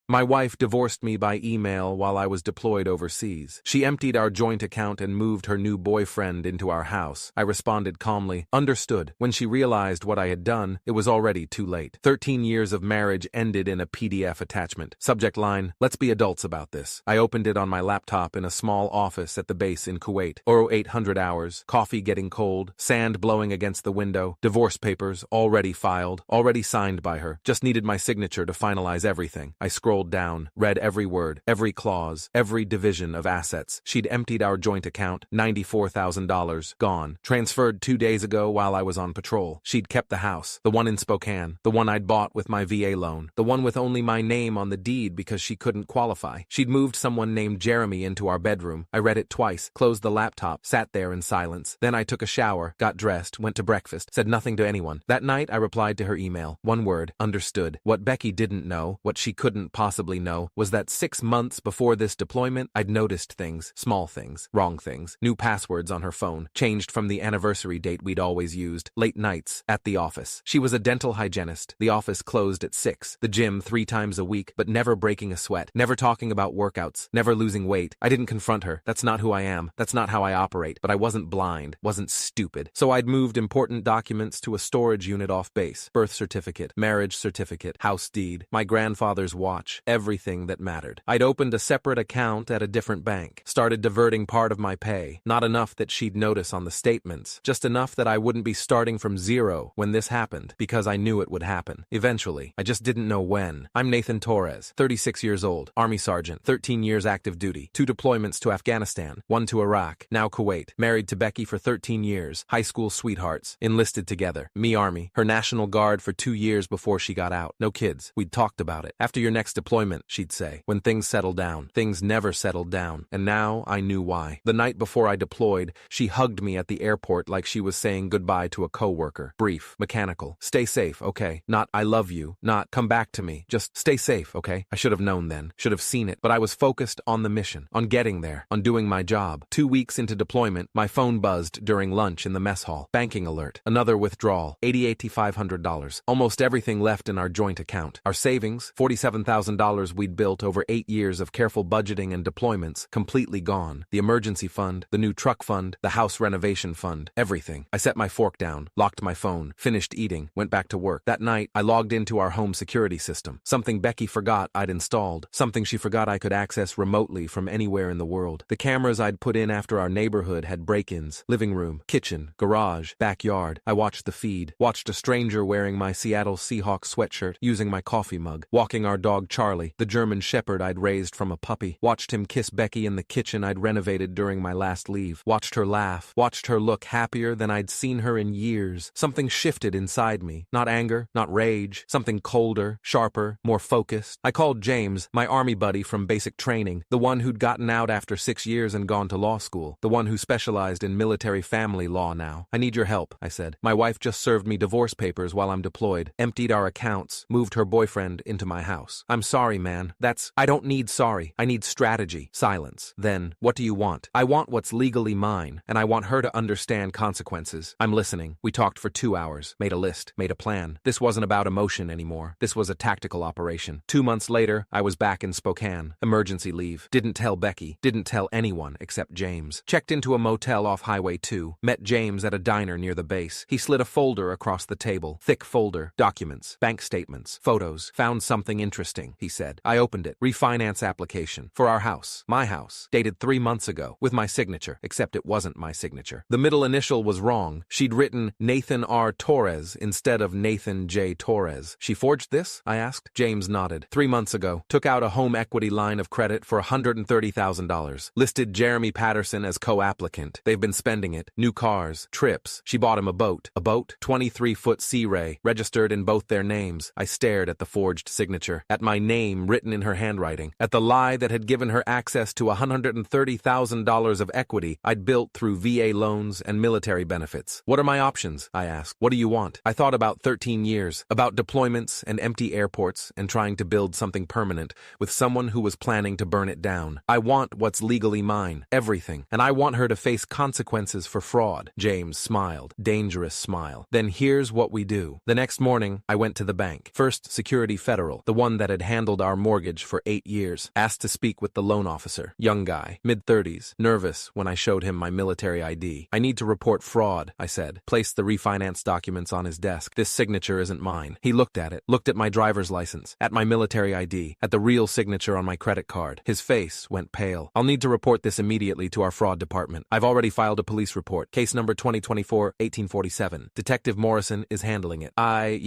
My wife divorced me by email while I was deployed overseas. She emptied our joint account and moved her new boyfriend into our house. I responded calmly, understood. When she realized what I had done, it was already too late. 13 years of marriage ended in a PDF attachment. Subject line, let's be adults about this. I opened it on my laptop in a small office at the base in Kuwait. 0800 hours, coffee getting cold, sand blowing against the window, divorce papers already filed, already signed by her. Just needed my signature to finalize everything. I scrolled down, read every word, every clause, every division of assets. She'd emptied our joint account, $94,000, gone. Transferred 2 days ago while I was on patrol. She'd kept the house, the one in Spokane, the one I'd bought with my VA loan, the one with only my name on the deed because she couldn't qualify. She'd moved someone named Jeremy into our bedroom. I read it twice, closed the laptop, sat there in silence. Then I took a shower, got dressed, went to breakfast, said nothing to anyone. That night I replied to her email. One word, understood. What Becky didn't know, what she couldn't possibly know, was that 6 months before this deployment, I'd noticed things, small things, wrong things, new passwords on her phone, changed from the anniversary date we'd always used, late nights, at the office. She was a dental hygienist. The office closed at 6, the gym 3 times a week, but never breaking a sweat, never talking about workouts, never losing weight. I didn't confront her. That's not who I am. That's not how I operate. But I wasn't blind, wasn't stupid. So I'd moved important documents to a storage unit off base. Birth certificate, marriage certificate, house deed, my grandfather's watch, everything that mattered. I'd opened a separate account at a different bank, started diverting part of my pay, not enough that she'd notice on the statements, just enough that I wouldn't be starting from zero when this happened, because I knew it would happen. Eventually, I just didn't know when. I'm Nathan Torres, 36 years old, Army Sergeant, 13 years active duty, 2 deployments to Afghanistan, 1 to Iraq, now Kuwait, married to Becky for 13 years, high school sweethearts, enlisted together, me Army, her National Guard for 2 years before she got out. No kids. We'd talked about it. After your next deployment, she'd say, when things settle down. Things never settled down, and now I knew why. The night before I deployed, she hugged me at the airport like she was saying goodbye to a coworker. Brief, mechanical. Stay safe, okay? Not I love you, not come back to me. Just stay safe, okay? I should have known then, should have seen it, but I was focused on the mission, on getting there, on doing my job. 2 weeks into deployment, my phone buzzed during lunch in the mess hall. Banking alert. Another withdrawal. $88,500. Almost everything left in our joint account. Our savings, $47,000 we'd built over 8 years of careful budgeting and deployments, completely gone. The emergency fund, the new truck fund, the house renovation fund, everything. I set my fork down, locked my phone, finished eating, went back to work. That night, I logged into our home security system. Something Becky forgot I'd installed. Something she forgot I could access remotely from anywhere in the world. The cameras I'd put in after our neighborhood had break-ins. Living room, kitchen, garage, backyard. I watched the feed. Watched a stranger wearing my Seattle Seahawks sweatshirt, using my coffee mug. Walking our dog Charlie, the German shepherd I'd raised from a puppy. Watched him kiss Becky in the kitchen I'd renovated during my last leave. Watched her laugh. Watched her look happier than I'd seen her in years. Something shifted inside me. Not anger, not rage. Something colder, sharper, more focused. I called James, my Army buddy from basic training, the one who'd gotten out after 6 years and gone to law school, the one who specialized in military family law now. I need your help, I said. My wife just served me divorce papers while I'm deployed, emptied our accounts, moved her boyfriend into my house. I'm sorry, man. I don't need sorry. I need strategy. Silence. Then, what do you want? I want what's legally mine, and I want her to understand consequences. I'm listening. We talked for 2 hours, made a list, made a plan. This wasn't about emotion anymore. This was a tactical operation. 2 months later, I was back in Spokane. Emergency leave. Didn't tell Becky. Didn't tell anyone except James. Checked into a motel off Highway 2. Met James at a diner near the base. He slid a folder across the table. Thick folder. Documents. Bank statements. Photos. Found something interesting, he said. I opened it. Refinance application. For our house. My house. Dated 3 months ago. With my signature. Except it wasn't my signature. The middle initial was wrong. She'd written Nathan R. Torres instead of Nathan J. Torres. She forged this? I asked. James nodded. 3 months ago. Took out a home equity line of credit for $130,000. Listed Jeremy Patterson as co-applicant. They've been spending it. New cars. Trips. She bought him a boat. A boat? 23-foot Sea Ray. Registered in both their names. I stared at the forged signature. At my name written in her handwriting. At the lie that had given her access to $130,000 of equity I'd built through VA loans and military benefits. What are my options? I asked. What do you want? I thought about 13 years. About deployments and empty airports and trying to build something permanent with someone who was planning to burn it down. I want what's legally mine. Everything. And I want her to face consequences for fraud. James smiled. Dangerous smile. Then here's what we do. The next morning, I went to the bank. First Security Federal, the one that had handled handled our mortgage for 8 years. Asked to speak with the loan officer. Young guy, mid-30s, nervous when I showed him my military ID. I need to report fraud, I said. Placed the refinance documents on his desk. This signature isn't mine. He looked at it, looked at my driver's license, at my military ID, at the real signature on my credit card. His face went pale. I'll need to report this immediately to our fraud department. I've already filed a police report. Case number 2024-1847. Detective Morrison is handling it.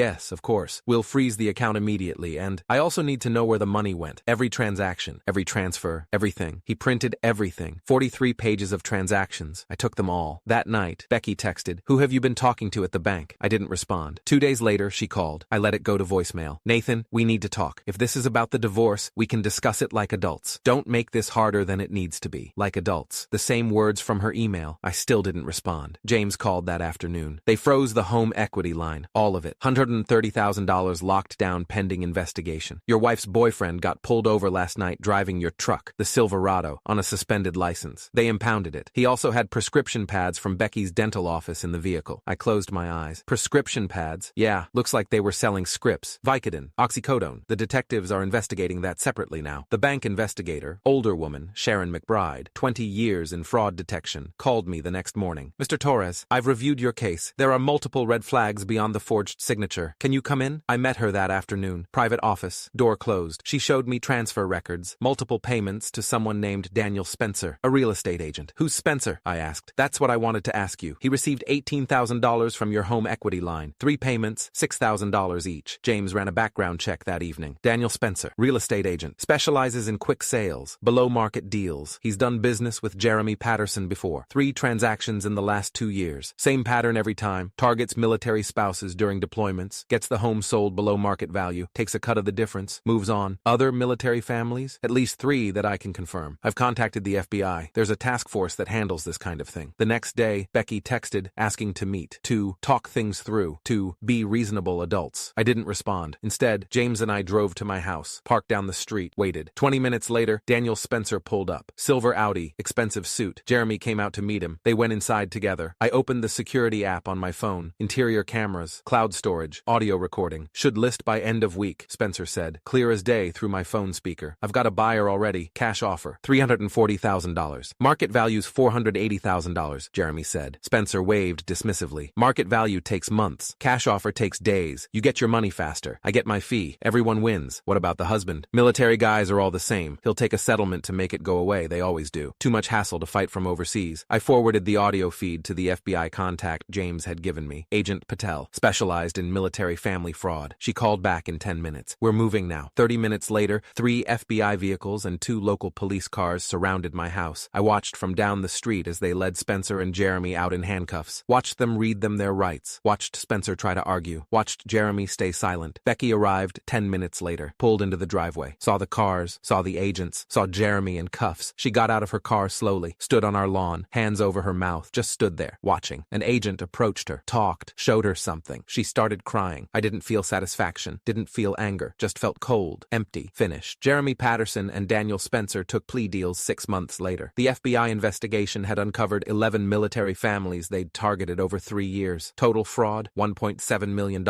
Yes, of course. We'll freeze the account immediately, and I also need to know where the money went. Every transaction, every transfer, everything. He printed everything. 43 pages of transactions. I took them all. That night, Becky texted, "Who have you been talking to at the bank?" I didn't respond. 2 days later, she called. I let it go to voicemail. "Nathan, we need to talk. If this is about the divorce, we can discuss it like adults. Don't make this harder than it needs to be. Like adults." The same words from her email. I still didn't respond. James called that afternoon. They froze the home equity line. All of it. $130,000 locked down pending investigation. Your wife's boyfriend got pulled over last night driving your truck, the Silverado, on a suspended license. They impounded it. He also had prescription pads from Becky's dental office in the vehicle. I closed my eyes. Prescription pads? Yeah, looks like they were selling scripts. Vicodin, oxycodone. The detectives are investigating that separately now. The bank investigator, older woman, Sharon McBride, 20 years in fraud detection, called me the next morning. "Mr. Torres, I've reviewed your case. There are multiple red flags beyond the forged signature. Can you come in?" I met her that afternoon. Private office, door closed. She showed me transfer records, multiple payments to someone named Daniel Spencer, a real estate agent. "Who's Spencer?" I asked. "That's what I wanted to ask you. He received $18,000 from your home equity line. 3 payments, $6,000 each." James ran a background check that evening. Daniel Spencer, real estate agent, specializes in quick sales, below-market deals. He's done business with Jeremy Patterson before. 3 transactions in the last 2 years. Same pattern every time. Targets military spouses during deployments, gets the home sold below market value, takes a cut of the difference, moves on. Other military families? At least 3 that I can confirm. I've contacted the FBI. There's a task force that handles this kind of thing. The next day, Becky texted asking to meet, to talk things through, to be reasonable adults. I didn't respond. Instead, James and I drove to my house, parked down the street, waited. 20 minutes later, Daniel Spencer pulled up. Silver Audi, expensive suit. Jeremy came out to meet him. They went inside together. I opened the security app on my phone. Interior cameras, cloud storage, audio recording. "Should list by end of week," Spencer said, clear as day through my phone speaker. "I've got a buyer already. Cash offer. $340,000. Market value's $480,000, Jeremy said. Spencer waved dismissively. "Market value takes months. Cash offer takes days. You get your money faster. I get my fee. Everyone wins." "What about the husband?" "Military guys are all the same. He'll take a settlement to make it go away. They always do. Too much hassle to fight from overseas." I forwarded the audio feed to the FBI contact James had given me. Agent Patel, specialized in military family fraud. She called back in 10 minutes. "We're moving now." 30 minutes later, 3 FBI vehicles and 2 local police cars surrounded my house. I watched from down the street as they led Spencer and Jeremy out in handcuffs. Watched them read them their rights. Watched Spencer try to argue. Watched Jeremy stay silent. Becky arrived 10 minutes later. Pulled into the driveway. Saw the cars. Saw the agents. Saw Jeremy in cuffs. She got out of her car slowly. Stood on our lawn. Hands over her mouth. Just stood there, watching. An agent approached her. Talked. Showed her something. She started crying. I didn't feel satisfaction. Didn't feel anger. Just felt cold. Empty. Finished. Jeremy Patterson and Daniel Spencer took plea deals 6 months later. The FBI investigation had uncovered 11 military families they'd targeted over 3 years. Total fraud, $1.7 million.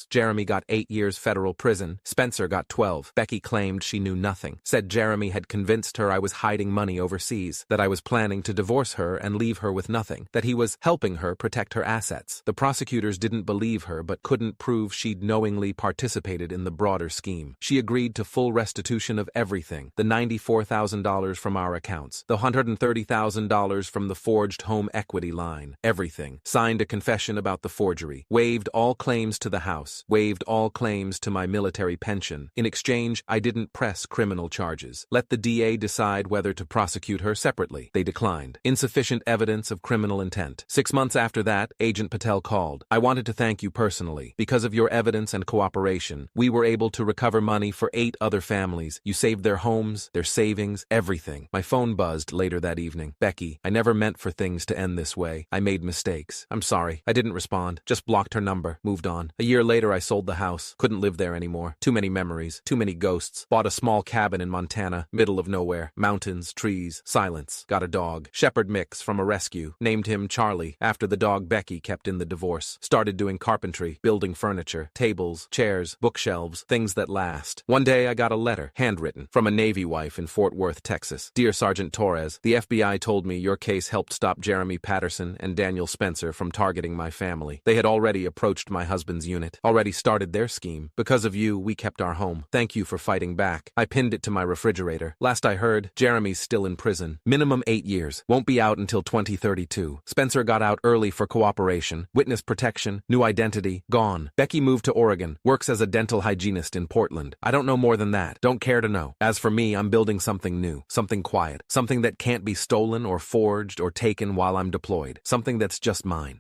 Jeremy got 8 years federal prison. Spencer got 12. Becky claimed she knew nothing. Said Jeremy had convinced her I was hiding money overseas. That I was planning to divorce her and leave her with nothing. That he was helping her protect her assets. The prosecutors didn't believe her but couldn't prove she'd knowingly participated in the broader scheme. She agreed to full restitution of everything. The $94,000 from our accounts. The $130,000 from the forged home equity line. Everything. Signed a confession about the forgery. Waived all claims to the house. Waived all claims to my military pension. In exchange, I didn't press criminal charges. Let the DA decide whether to prosecute her separately. They declined. Insufficient evidence of criminal intent. 6 months after that, Agent Patel called. "I wanted to thank you personally. Because of your evidence and cooperation, we were able to recover money for 8 other families. You saved their homes, their savings, everything." My phone buzzed later that evening. "Becky, I never meant for things to end this way. I made mistakes. I'm sorry." I didn't respond. Just blocked her number. Moved on. A year later, I sold the house. Couldn't live there anymore. Too many memories. Too many ghosts. Bought a small cabin in Montana, middle of nowhere. Mountains, trees, silence. Got a dog. Shepherd mix from a rescue. Named him Charlie, after the dog Becky kept in the divorce. Started doing carpentry, building furniture, tables, chairs, bookshelves, things that last. fast. One day I got a letter, handwritten, from a Navy wife in Fort Worth, Texas. Dear Sergeant Torres, the FBI told me your case helped stop Jeremy Patterson and Daniel Spencer from targeting my family. They had already approached my husband's unit, already started their scheme. Because of you, we kept our home. Thank you for fighting back. I pinned it to my refrigerator. Last I heard, Jeremy's still in prison. Minimum 8 years. Won't be out until 2032. Spencer got out early for cooperation, witness protection, new identity, gone. Becky moved to Oregon, works as a dental hygienist in Portland. I don't know more than that. Don't care to know. As for me, I'm building something new, something quiet, something that can't be stolen or forged or taken while I'm deployed, something that's just mine.